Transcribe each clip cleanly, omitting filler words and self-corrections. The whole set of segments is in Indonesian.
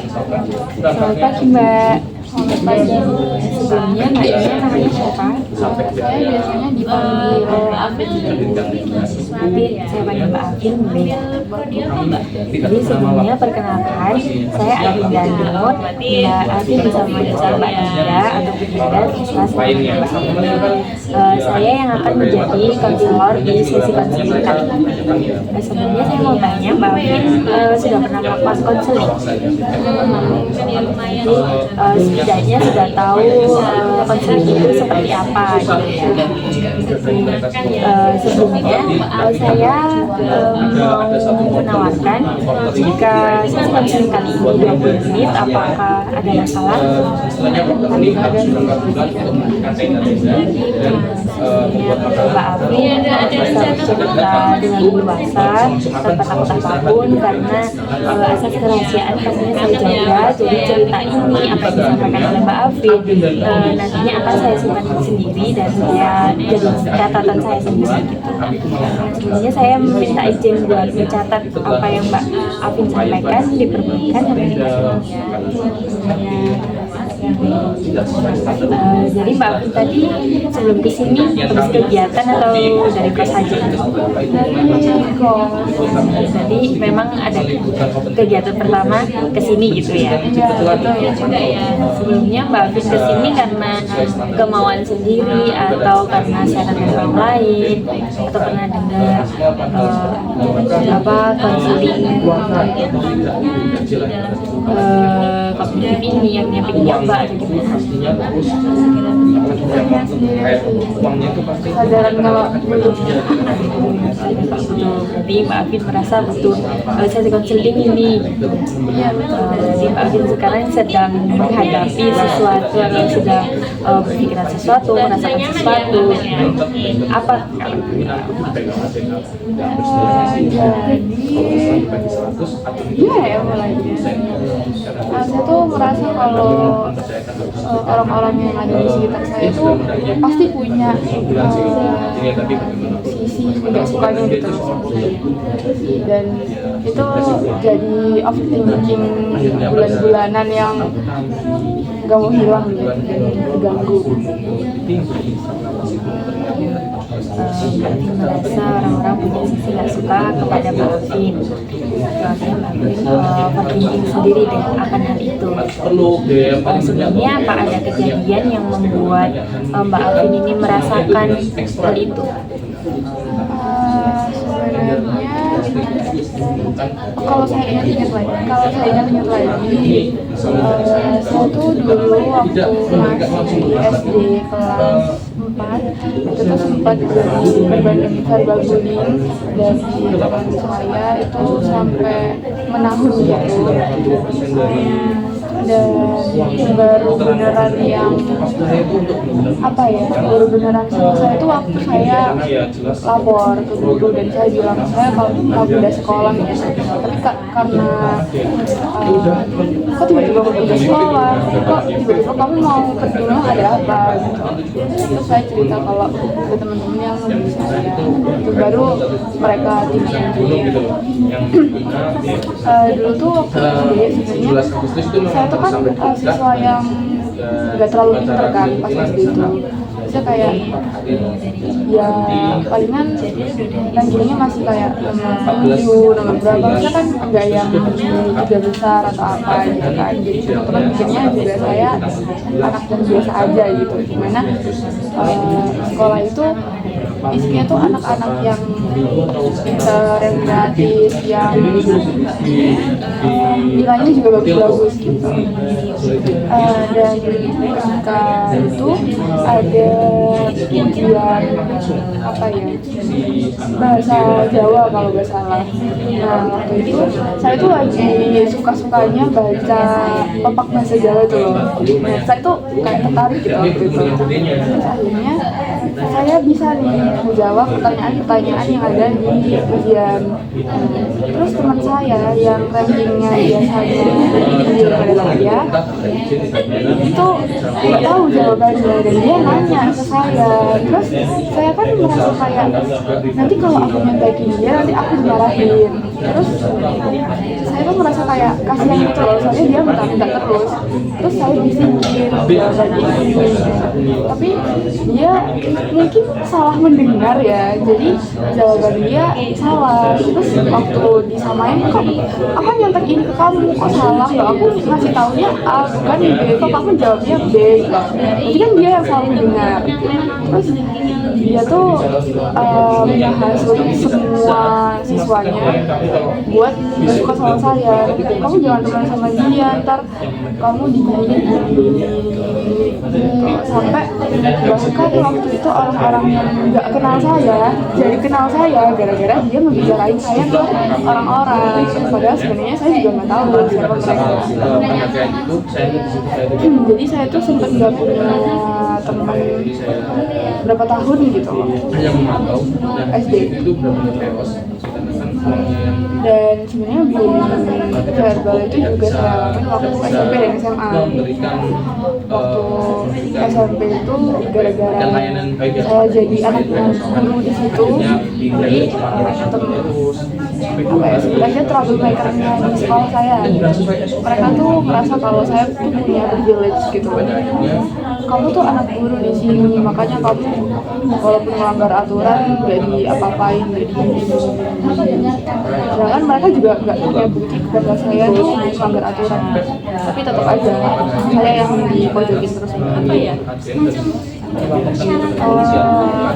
Selamat pagi Mbak. Selamat pagi. Sebelumnya Mbaknya namanya siapa? Saya biasanya dipanggil Afin. Afin, saya panggil Mbak Afin. Jadi sebelumnya perkenalkan, saya Adinda Nur. Mbak Afin bisa memanggil Mbak Dinda atau Bu Dinda terserah saya. Saya yang akan menjadi konselor di sesi konseling kali ini. Sebelumnya saya mau tanya, Mbak Afin sudah pernah melakukan konseling? Setidaknya sudah tahu konseling itu seperti apa gitu ya. Sebelumnya saya mau menawarkan jika sesi konseling kali ini 20 menit, apakah ada masalah? Mbak Afin bisa bercerita dengan leluasa tanpa takut apapun karena asas kerahasiaan pastinya saya jaga. Jadi cerita ini apa yang disampaikan oleh Mbak Afin nantinya akan saya simpan sendiri dan saya jadi catatan saya sendiri gitu. Sebelumnya saya meminta izin buat mencatat apa yang Mbak Afin sampaikan, diperbolehkan dan jadi Mbak Afin tadi sebelum kesini habis kegiatan atau dari kos aja? Dari kos. Jadi memang ada kegiatan pertama kesini gitu ya? Betul juga ya. Sebelumnya Mbak Afin kesini karena kemauan sendiri atau karena saran dari orang lain atau pernah dengar konseling kognitif ini yang nyampe Mbak atau gimana? Kesadaran kalau belum. Berarti Mbak Afin merasa betul sesi konseling ini jadi Mbak Afin sekarang sedang menghadapi sesuatu atau sedang berpikiran sesuatu, merasakan sesuatu apa? Ya mulainya. Saya tuh merasa kalau orang-orang yang ada di sekitar saya itu pasti punya sisi tidak sukanya gitu, dan itu jadi overthinking bulan-bulanan yang gak mau hilang gitu, ganggu. Merasa orang-orang punya sisi nggak suka kepada Mbak Afin. Overthinking sendiri deh akan hal itu. Sebelumnya apa ada kejadian yang membuat Mbak Afin ini merasakan hal itu? Kalau saya ingat-ingat lagi, saya tuh dulu waktu masih SD kelas 4 itu tuh sempat jadi korban cyberbullying dari teman saya, itu sampai menahun gitu. Dan baru beneran yang baru beneran saya itu waktu saya lapor ke guru dan saya bilang saya kalau udah sekolah gitu, tapi karena kok tiba-tiba mau udah sekolah, kok tiba-tiba kamu mau pergi, ada apa gitu. Terus saya cerita kalau ada teman-teman yang lebih saya, itu baru mereka tindakan. Dulu tuh waktu sebenarnya saya tuh kan siswa yang nggak terlalu pintar kan pas SD itu. Saya kayak ya palingan rankingnya masih kayak nomor 7, nomor berapa, saya kan enggak yang tiga besar atau apa gitu kan. Jadi teman-teman mikirnya juga saya anak yang biasa aja gitu, dimana sekolah itu isinya tuh anak-anak yang pintar, yang gratis, yang nilainya juga bagus-bagus gitu. Dan ketika itu ada ujian bahasa Jawa kalau nggak salah. Nah waktu itu saya tuh lagi suka-sukanya baca pepak bahasa Jawa itu loh. Nah saya tuh kayak tertarik gitu waktu itu. Terus akhirnya saya bisa nih menjawab pertanyaan-pertanyaan yang ada di ujian. Terus teman saya yang rankingnya biasanya lebih tinggi daripada saya itu nggak tahu jawabannya, dan dia nanya ke saya. Terus saya kan merasa kayak nanti kalau aku nyontekin dia nanti aku dimarahin. Terus saya tuh merasa kayak kasihan gitu loh, soalnya dia minta terus. Terus saya bisikin jawabannya ini, tapi dia mungkin salah mendengar ya, jadi jawaban dia salah. Terus waktu disamain, kok aku nyontek ini ke kamu, kok salah loh, aku ngasih taunya A bukan B, kok kamu jawabnya B gitu. Jadi kan dia yang salah mendengar. Terus dia tuh menghasut semua siswanya buat gak suka sama saya. Kamu jangan teman sama dia, ntar kamu digini gitu. Sampai bahkan waktu itu orang-orang yang nggak kenal saya jadi kenal saya gara-gara dia ngebicarain saya ke orang-orang, padahal sebenarnya saya juga nggak tahu siapa mereka. Jadi saya tuh sempat nggak punya teman berapa tahun gitu, SD. Dan sebenarnya bullying verbal itu juga saya alamin waktu SMP dan SMA. Waktu SMP itu gara-gara saya jadi anak guru di situ, jadi apa ya, sebenarnya troublemaker-nya di sekolah saya. Mereka tuh merasa kalau saya tuh punya privilege gitu. Kamu tuh anak guru di sini, makanya kamu walaupun melanggar aturan nggak diapa-apain, nggak digini. Sedangkan mereka juga nggak punya bukti kepada saya tuh melanggar aturan, tapi tetap aja saya yang dipojokin terus. Apa ya?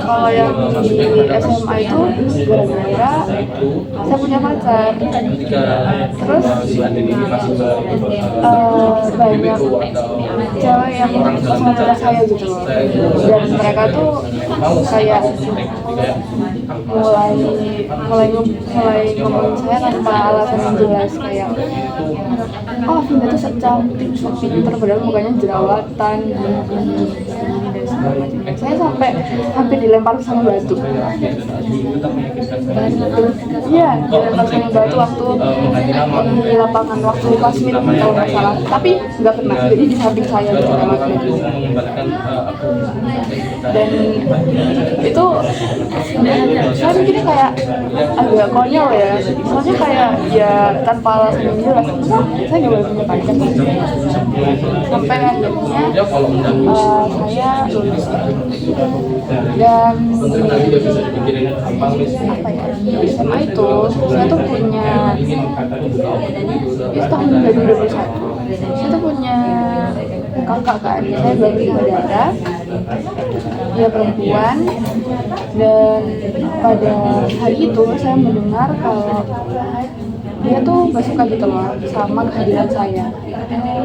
Kalau yang di SMA itu gara-gara saya punya pacar, terus banyak cewek yang mengenal saya gitu loh, dan mereka tuh kayak mulai ngomongin saya tanpa alasan yang jelas, kayak oh Vinda tuh secantik, pinter, padahal mukanya jerawatan dan segala macam. Saya sampai hampir dilempar sama batu. Iya, dilempar sama batu waktu di lapangan, waktu pas meet kalau nggak salah, tapi nggak kena, jadi di samping saya gitu lewatnya. Dan itu saya mikirnya kayak agak konyol ya, soalnya kayak ya tanpa alasan yang jelas, saya nggak boleh punya pacar. Sampai akhirnya saya lulus dan apa ya, di SMA itu saya tuh punya, itu tahun 2021 saya tuh punya kakak kan, saya baru berdarah, dia perempuan, dan pada hari itu saya mendengar kalau dia tuh gak suka gitu loh sama kehadiran saya.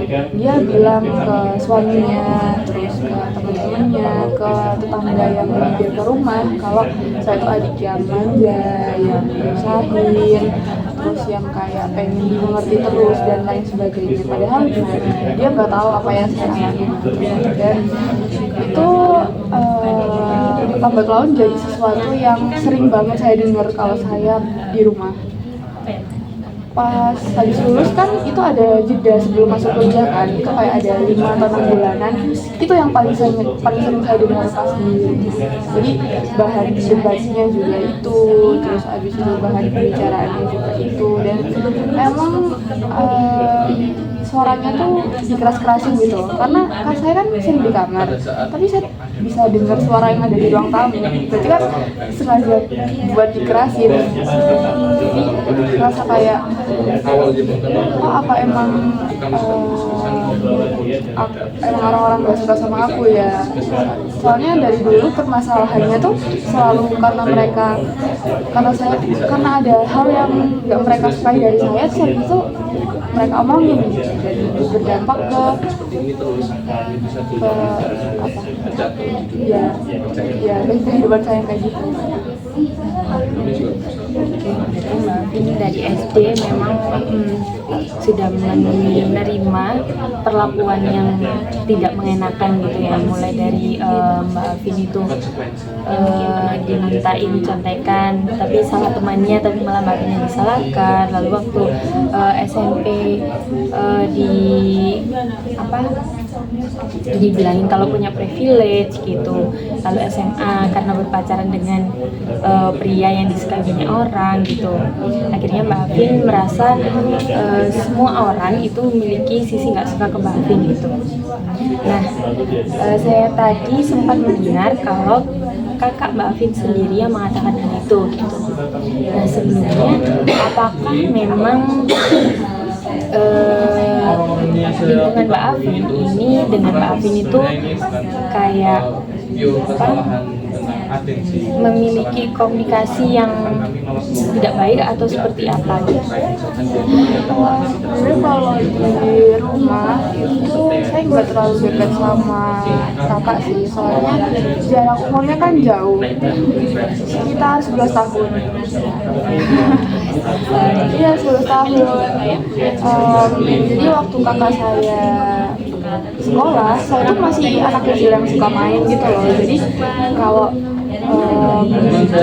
Dia bilang ke suaminya, terus ke teman-temannya, ke tetangga yang mampir ke rumah kalau saya tuh adik yang manja, yang nyusahin, terus yang kayak pengen dimengerti terus dan lain sebagainya. Padahal dia nggak tahu apa yang saya alami. Dan itu lambat laun jadi sesuatu yang sering banget saya dengar kalau saya di rumah. Pas habis lulus kan itu ada jeda sebelum masuk kuliah kan, itu kayak ada 5 atau 6 bulanan, itu yang paling sering saya dengar pasti. Jadi bahan debatnya juga itu, terus habis itu bahan pembicaraannya juga itu, dan emang suaranya tuh dikeras-kerasin gitu, karena kan saya kan sering di kamar, tapi saya bisa dengar suara yang ada di ruang tamu, berarti kan sengaja buat dikerasin. Jadi rasa kayak oh apa emang orang-orang gak suka sama aku ya. Soalnya dari dulu permasalahannya tuh selalu karena ada hal yang gak mereka sukai dari saya, terus itu mereka omongin gitu, dan berdampak ke apa ya kehidupan saya kayak gitu. Berarti Mbak Afin dari SD memang sudah menerima perlakuan yang tidak mengenakan gitu ya, mulai dari Mbak Afin itu dimintain contekan tapi sama temannya, tapi malah Mbak Afin yang disalahkan. Lalu waktu SMP di dibilangin kalau punya privilege gitu. Lalu SMA karena berpacaran dengan pria yang disukai banyak orang gitu. Akhirnya Mbak Afin merasa semua orang itu memiliki sisi nggak suka ke Mbak Afin gitu. Nah, saya tadi sempat mendengar kalau kakak Mbak Afin sendiri yang mengatakan hal itu gitu. Nah, sebelumnya apakah memang lingkungan Mbak Afin ini dengan Mbak Afin itu kayak memiliki komunikasi yang tidak baik atau seperti apa gitu? Sebenarnya kalau di rumah itu saya nggak terlalu dekat sama kakak sih, soalnya jarak umurnya kan jauh, sekitar 11 tahun. Iya, 11 tahun. Jadi waktu kakak saya sekolah, saya tuh masih anak kecil yang suka main gitu loh. Jadi kalau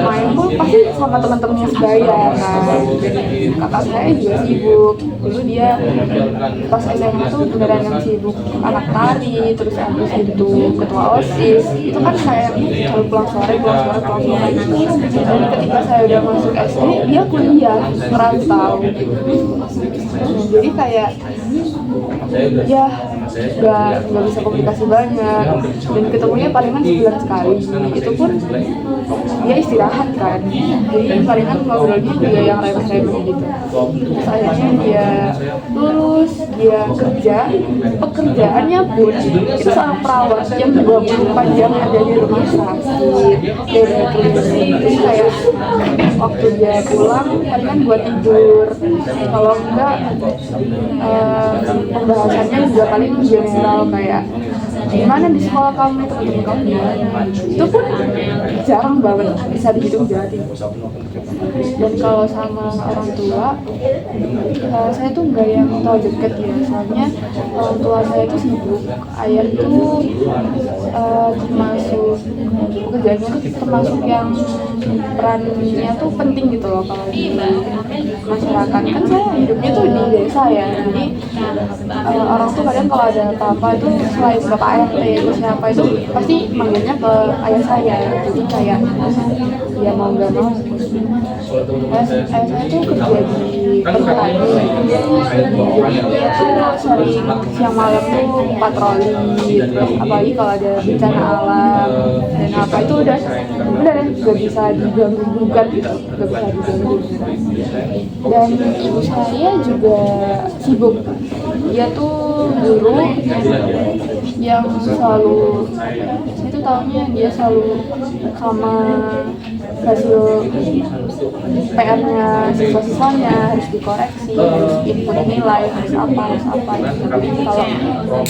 main pun pasti sama teman-temannya sebaya kan. Jadi kakak saya juga sibuk. Dulu dia pas SMA tuh beneran yang sibuk anak tari, terus abis itu ketua OSIS. Itu kan kayak selalu pulang sore gitu. Dan ketika saya udah masuk SD, dia kuliah merantau. Jadi kayak ya nggak bisa komunikasi banyak, dan ketemunya palingan sebulan sekali. Itu pun dia istirahat kan, jadi palingan ngobrolnya juga yang remeh-remeh gitu. Terus akhirnya dia lulus, dia kerja, pekerjaannya pun itu seorang perawat yang 24 jam ada di rumah sakit, dari klinik. Terus kayak waktu dia pulang palingan buat tidur, kalau enggak pembahasannya juga paling general kayak gimana di sekolah kamu, teman-teman kamu gimana. Itu pun jarang banget bisa dihitung jari. Dan kalau sama orang tua, saya tuh nggak yang terlalu deket ya, soalnya orang tua saya itu sibuk. Ayah tuh termasuk pekerjaannya tuh termasuk yang perannya tuh penting gitu loh kalau di masyarakat. Kan saya hidupnya tuh di desa ya, jadi orang tuh kadang kalau ada apa-apa itu selain bapak ART atau siapa itu pasti manggilnya ke ayah saya. Jadi kayak ya mau nggak mau ayah saya tuh kerja di perhutani, jadi dia tuh sering siang malam tuh patroli. Terus apalagi kalau ada bencana alam dan apa itu udah nggak bisa diganggu gugat gitu, nggak bisa diganggu. Dan ibu saya juga sibuk, dia tuh guru yang selalu, saya tuh tahunya dia selalu sama hasil PR-nya siswa-siswanya harus dikoreksi, harus input nilai, harus apa gitu. Jadi kalau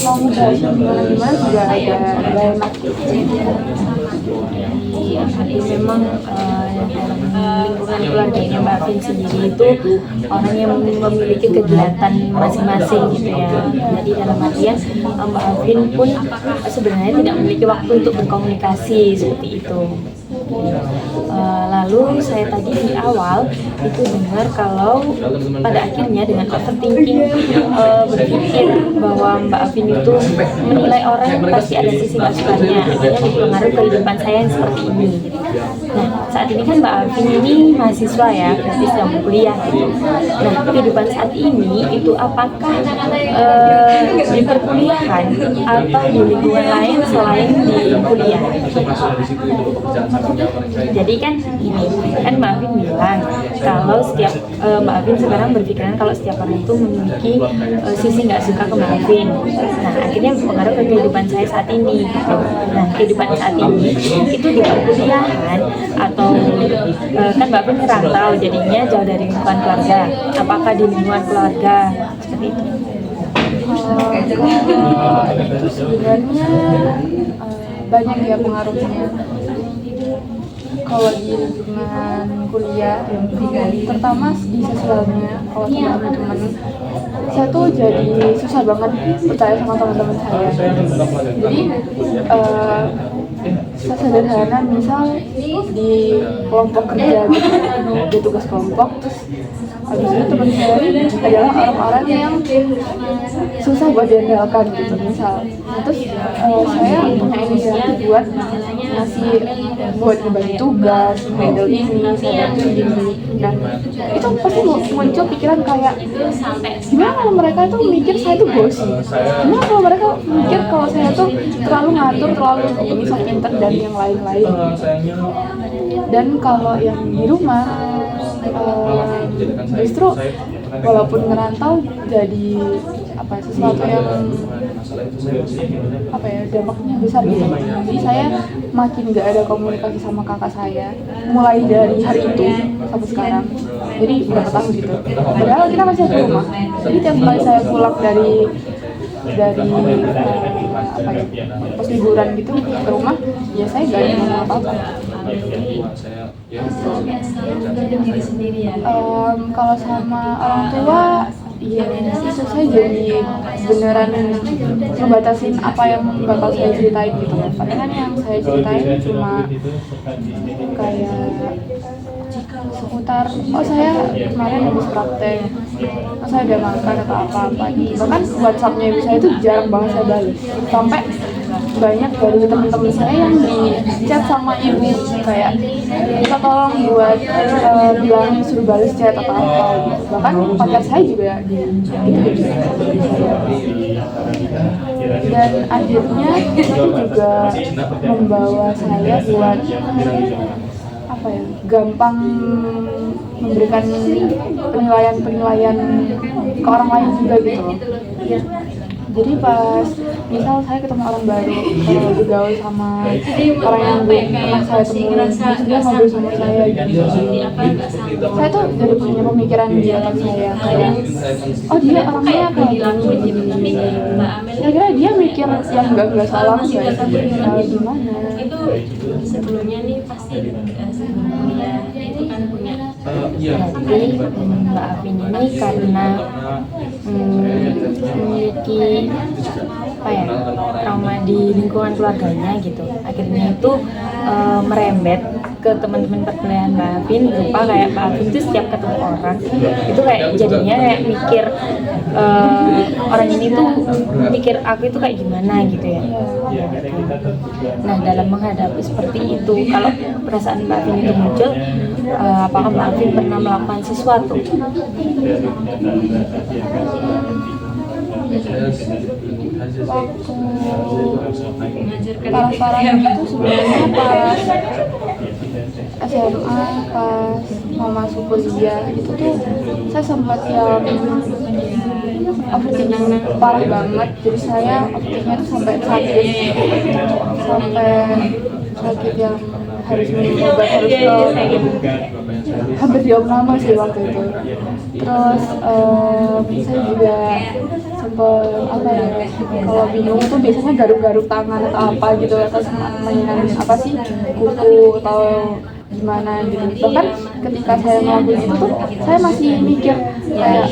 mau ngebahas gimana juga agak gak enak gitu. Jadi memang dalam lingkungan keluarganya Mbak Afin sendiri itu orang yang memiliki kegiatan masing-masing gitu ya. Jadi dalam artian Mbak Afin pun sebenarnya tidak memiliki waktu untuk berkomunikasi seperti itu. Lalu saya tadi di awal itu dengar kalau pada akhirnya dengan overthinking berpikir bahwa Mbak Afin itu menilai orang pasti ada sisi nggak sukanya, akhirnya mempengaruhi kehidupan saya yang seperti ini. Nah, saat ini kan Mbak Afin ini mahasiswa ya, berarti sedang berkuliah gitu. Nah, kehidupan saat ini itu apakah di perkuliahan atau di lingkungan lain selain di kuliah? Jadi kan ini kan Mbak Afin bilang kalau setiap Mbak Afin sekarang berpikiran kalau setiap orang itu memiliki sisi nggak suka ke Mbak Afin. Nah, akhirnya berpengaruh ke kehidupan saya saat ini gitu. Nah, kehidupan saat ini itu di perkuliahan atau kan Mbak Afin merantau jadinya jauh dari lingkungan keluarga. Apakah di lingkungan keluarga seperti itu? Itu sebenarnya banyak ya pengaruhnya. kalau di lingkungan kuliah, pertama di sosialnya, kalau sama teman-teman, saya tuh jadi susah banget percaya sama teman-teman saya. Jadi sesederhana misal di kelompok kerja gitu, ada tugas kelompok, terus habis itu teman saya adalah orang-orang yang susah buat diandalkan gitu misal. Terus saya punya inisiatif buat buat ngebagi tugas, handle ini, saya bantu ini. Nah itu pasti muncul pikiran kayak gimana kalau mereka tuh mikir saya tuh bosi, gimana kalau mereka mikir kalau saya tuh terlalu ngatur, terlalu bisa pinter dan yang lain-lain. Dan kalau yang di rumah justru walaupun ngerantau jadi sesuatu yang dampaknya besar gitu. Jadi saya makin gak ada komunikasi sama kakak saya mulai dari hari itu sampai sekarang, jadi berapa tahun gitu, padahal kita masih di rumah. Jadi tiap kali saya pulang dari pas liburan gitu ke rumah, ya saya gak ada ngomong apa-apa. Kalau sama orang tua, iya itu saya jadi beneran ngebatasin apa yang bakal saya ceritain gitu. Padahal kan yang saya ceritain cuma kayak seputar saya kemarin habis praktek, saya udah makan atau apa-apa gitu. Bahkan WhatsAppnya ibu saya itu jarang banget saya balas, sampai banyak dari teman-teman saya yang di chat sama ibu kayak minta tolong buat bilang suruh balas chat atau apa gitu. Bahkan pacar saya juga gitu. Dan akhirnya itu juga membawa saya buat gampang memberikan penilaian ke orang lain juga gitu loh. Jadi pas misal saya ketemu orang baru, kalau bergaul sama orang yang belum pernah saya temui, terus dia ngobrol sama saya gitu, saya tuh jadi punya pemikiran di otak saya kayak, oh dia orangnya kayak gini. Kira-kira dia mikir yang nggak salah nggak gimana? Itu sebelumnya nih pasti sebelum kuliah itu kan punya. Jadi Mbak Afin ini karena memiliki trauma di lingkungan keluarganya gitu, akhirnya itu merembet ke teman-teman perkuliahan Mbak Afin, berupa kayak Mbak Afin itu setiap ketemu orang itu kayak jadinya kayak mikir orang ini tuh mikir aku itu kayak gimana gitu ya. Nah dalam menghadapi seperti itu, kalau perasaan Mbak Afin itu muncul, apakah Mbak Afin pernah melakukan sesuatu? Parah-parahnya itu sebenarnya pas SMA, pas mau masuk kuliah itu tuh saya sempat yang overthinking parah banget. Jadi saya overthinkingnya tuh sampai sakit yang harus minum obat, harus hampir diopname sih waktu itu. Terus saya juga sempat kalau bingung tuh biasanya garuk-garuk tangan atau apa gitu, atau mainan kuku atau gimana gitu. Bahkan ketika saya ngelakuin itu tuh saya masih mikir kayak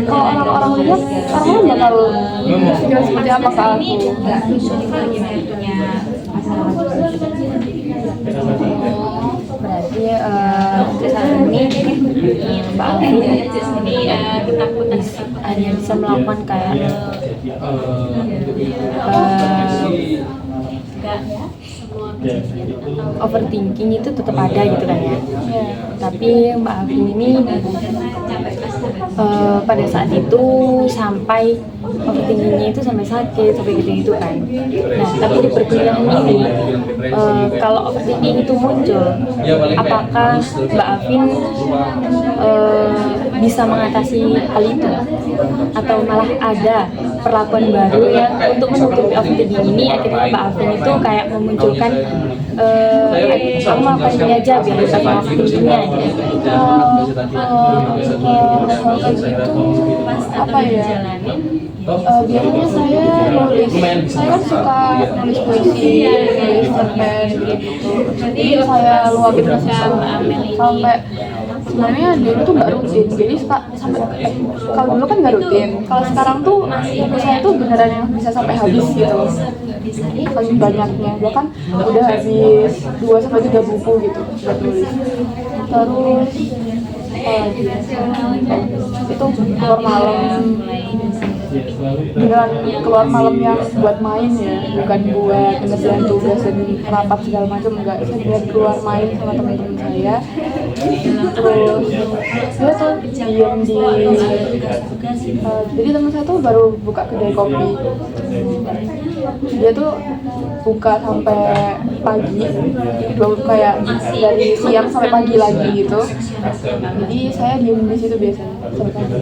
kalau orang-orang lihat orang bakal mikir seperti apa ke aku. Berarti untuk saat ini Mbak Afin hanya bisa melakukan kayak overthinking itu tetap ada gitu kan ya. Tapi Mbak Afin ini pada saat itu sampai overthinkingnya itu sampai sakit, sampai gitu-gitu kan. Nah tapi di perkuliahan ini kalau overthinking itu muncul, apakah Mbak Afin bisa mengatasi hal itu, atau malah ada perlakuan baru yang untuk menutupi overthinking ini, akhirnya Mbak Afin itu kayak memunculkan aku melakukan ini aja biar bisa overthinkingnya gitu. Itu apa ya? Biasanya saya nulis, saya kan suka nulis puisi, nulis cerpen gitu. Jadi saya luapin ke situ sampai sebenarnya dulu tuh nggak rutin. Jadi sampai kalau dulu kan nggak rutin. Kalau sekarang tuh buku saya tuh beneran yang bisa sampai habis gitu. Paling banyaknya bahkan udah habis 2 sampai 3 buku gitu buat nulis. Terus itu keluar malam, beneran keluar malam yang buat main ya, bukan buat ngerjain tugas dan rapat segala macam, enggak. Saya beneran keluar main sama teman-teman saya. Terus dia tuh diem di jadi teman saya tuh baru buka kedai kopi, dia tuh buka sampai pagi, kayak dari siang sampai pagi lagi gitu. Jadi saya diem di situ biasanya sampai pagi.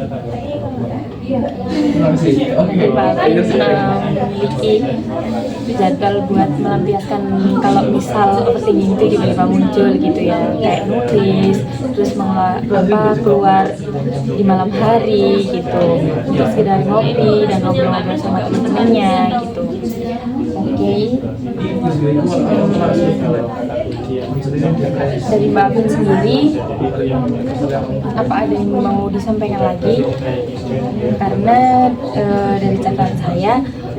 Jadi Mbak Afin memiliki jadwal buat melampiaskan kalau misal overthinking itu tiba-tiba muncul gitu ya, kayak nulis, terus keluar di malam hari gitu, terus sekedar ngopi dan ngobrol-ngobrol sama teman-temannya gitu. Oke. Dari Mbak Afin sendiri, apa ada yang mau disampaikan lagi? Karena dari catatan saya,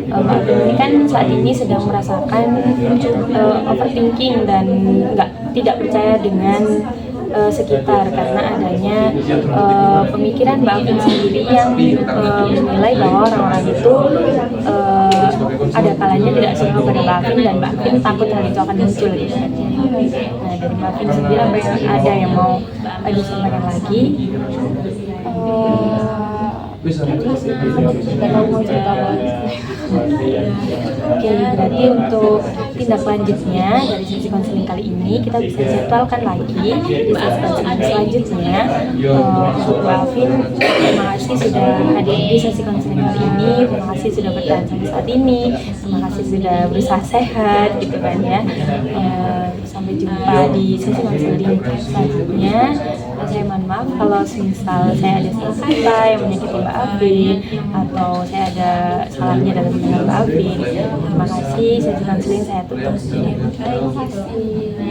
Mbak Afin ini kan saat ini sedang merasakan overthinking dan tidak percaya dengan sekitar karena adanya pemikiran Mbak Afin sendiri yang menilai bahwa orang-orang itu ada kalanya tidak suka pada Mbak Afin dan Mbak Afin takut hal itu akan muncul gitu kan. Nah dari Mbak Afin sendiri apa yang ada yang mau disampaikan lagi? Oke, berarti untuk tindak lanjutnya dari sesi konseling kali ini kita bisa jadwalkan lagi di sesi konseling selanjutnya. Untuk Mbak Afin, terima kasih sudah hadir di sesi konseling kali ini, terima kasih sudah bertahan sampai saat ini, terima kasih sudah berusaha sehat gitu kan ya. Sampai jumpa di sesi konseling selanjutnya. Saya mohon maaf kalau misal saya ada salah kata yang menyakiti Mbak Afin atau saya ada salahnya dalam mendengar Mbak Afin. Terima kasih, sesi konseling saya tutup. Terima kasih.